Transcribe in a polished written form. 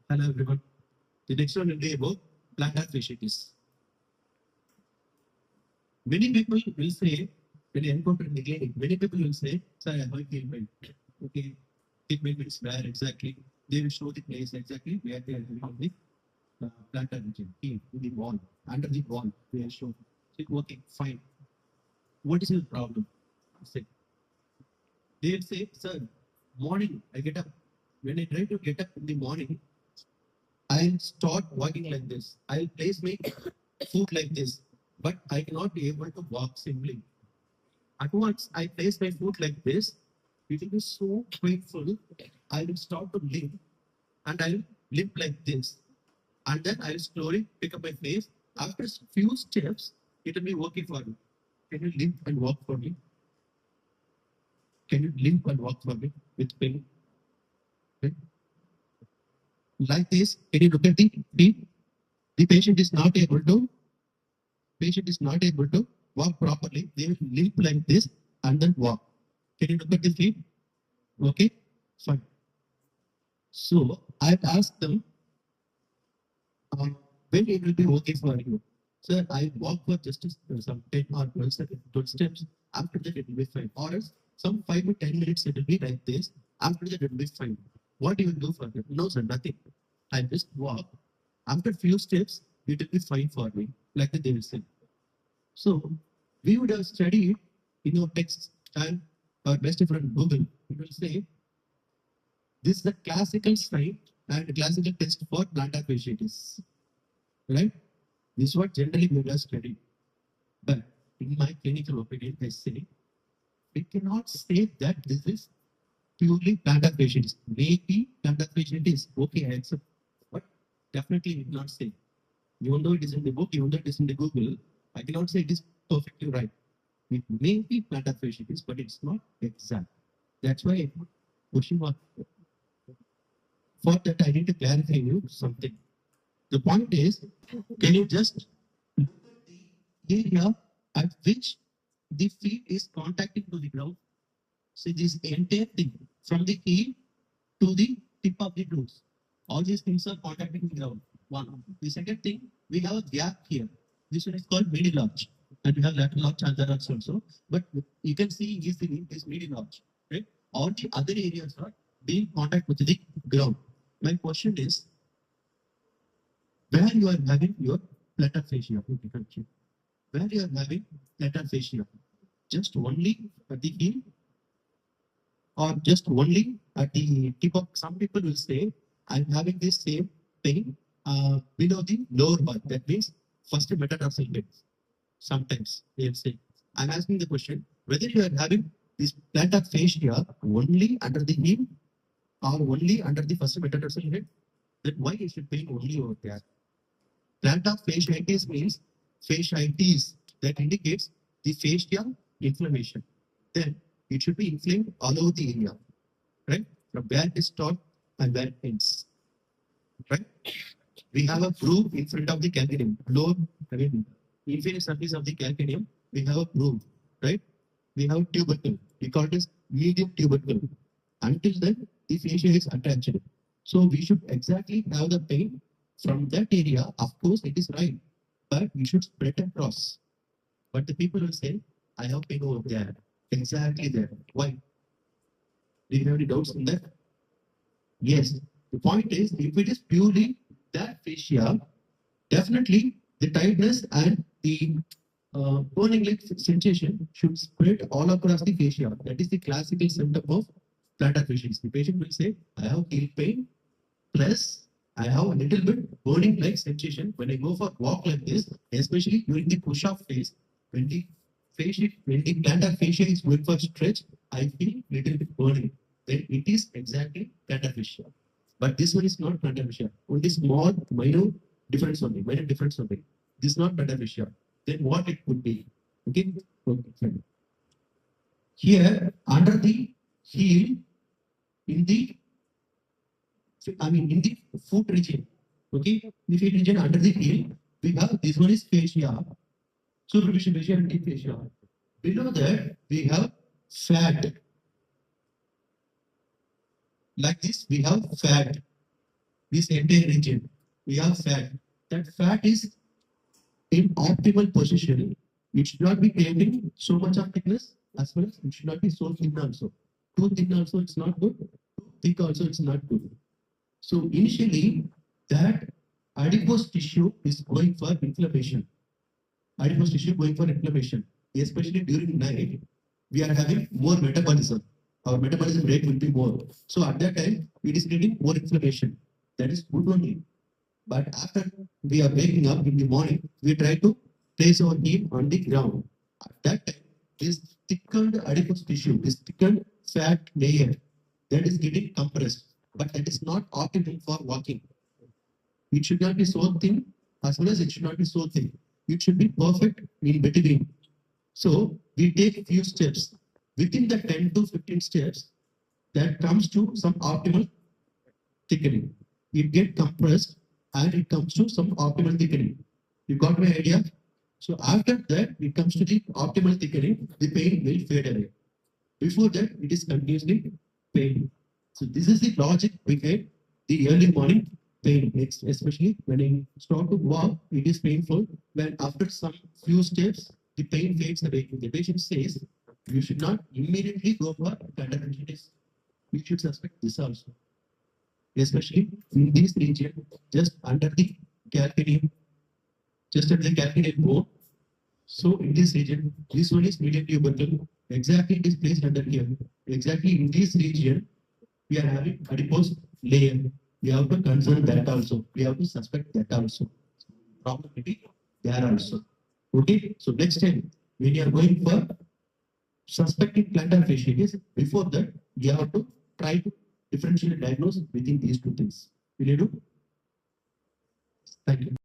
Hello everyone. The next one will be about plantar fasciitis. Many people will say, when you encounter in the clinic, many people will say, sir, I have a heel pain. Okay, heel pain means where exactly? They will show the place exactly where they are having the plantar region, heel, in the wall, under the wall, they will show. Say, okay, fine. What is your problem? Say, they will say, sir, morning, I get up. When I try to get up in the morning, I'll start walking like this. I'll place my foot like this, but I cannot be able to walk simply. At once, I place my foot like this. It will be so painful. I will start to limp and I'll limp like this. And then I'll slowly pick up my face. After a few steps, it will be working for me. Can you limp and walk for me? Can you limp and walk for me with pain? Okay. Like this, can you look at the feet? The patient is not able to walk properly. They will limp like this and then walk. Can you look at the feet? Okay, fine. So I asked them when it will be okay for you. Sir, I walk for just some 10 or 12 seconds, 12 steps. After that, it will be fine. Or else some 5 to 10 minutes, it will be like this. After that, it will be fine. What do you do for it? No, sir, nothing. I just walk. After few steps, it will be fine for me, like they will say. So we would have studied in your text and our best friend Google. It will say this is a classical sign and classical test for plantar fasciitis, right? This is what generally we would have studied. But in my clinical opinion, I say we cannot say that this is purely plantar fasciitis. Maybe plantar fasciitis, okay, I accept, but definitely we cannot say. Even though it is in the book, even though it is in the Google, I cannot say it is perfectly right. It may be plantar fasciitis, but it's not exact. That's why I put question mark. For that, I need to clarify you something. The point is, can you just look at the area at which the feet is contacting to the ground? See this entire thing from the heel to the tip of the toes. All these things are contacting the ground. One. The second thing, we have a gap here. This one is called middle arch. And we have lateral arch and other arch also. But you can see easily this middle arch. Right? All the other areas are being contact with the ground. My question is, where you are having your plantar fascia, where you are having plantar fascia, just only at the heel or just only at the tip of. Some people will say, I'm having this same pain below the lower part. That means first metatarsal pain. Sometimes they'll say, I'm asking the question whether you are having this plantar fascia only under the heel or only under the first metatarsal head. Then why is it pain only over there? Plantar fasciitis means fasciitis that indicates the fascia inflammation. Then it should be inflamed all over the area, right? From where it starts and where it ends, right? We have a groove in front of the calcaneum. Lower, I mean, inferior surface of the calcaneum, we have a groove, right? We have tubercle. We call it as medium tubercle. Until then, the fascia is attached. So we should exactly have the pain from that area. Of course, it is right, but we should spread across. But the people will say, I have pain over there. Exactly there. Why? Do you have any doubts on that? Yes. The point is, if it is purely that fascia, definitely the tightness and the burning like sensation should spread all across the fascia. That is the classical symptom of plantar fasciitis. The patient will say, I have heel pain, plus I have a little bit burning like sensation when I go for walk like this, especially during the push-off phase, when the plantar fascia is going for stretch, I feel little bit burning. Then it is exactly plantar fascia. But this one is not plantar fascia. Only small, minor difference only. This is not plantar fascia. Then what it could be? Okay, okay, fine. Here under the heel, in the in the foot region, okay, the feet region under the heel, we have this one is fascia, superficial fascia and deep fascia. Below that, we have fat. Like this, we have fat. this entire region, we have fat. That fat is in optimal position. It should not be creating so much of thickness as well as it should not be so thin also. Too thin also it's not good. Too thick also it's not good. So initially that adipose tissue is going for inflammation. Adipose tissue going for inflammation, especially during night. We are having more metabolism. Our metabolism rate will be more. So at that time, it is getting more inflammation. That is good only. But after we are waking up in the morning, we try to place our heel on the ground. At that time, this thickened adipose tissue, this thickened fat layer, that is getting compressed. But that is not optimal for walking. It should not be so thin as well as it should not be so thin. It should be perfect in between. So we take a few steps. Within the 10 to 15 steps, that comes to some optimal thickening. It gets compressed and it comes to some optimal thickening. You got my idea? So after that, it comes to the optimal thickening, the pain will fade away. Before that, it is continuously pain. So this is the logic behind the early morning pain, especially when you start to walk, it is painful. When after some few steps, the pain fades away. The patient says you should not immediately go for plantar fasciitis. You should suspect this also, especially in this region, just under the calcaneum, just under the calcaneal bone. So in this region, this one is median tubercle. Exactly it is placed under here. Exactly in this region, we are having adipose layer. We have to concern that also. We have to suspect that also. Problem may be there also. Okay. So next time, when you are going for suspecting plantar fasciitis, before that, you have to try to differentially diagnose within these two things. Will you do? Thank you.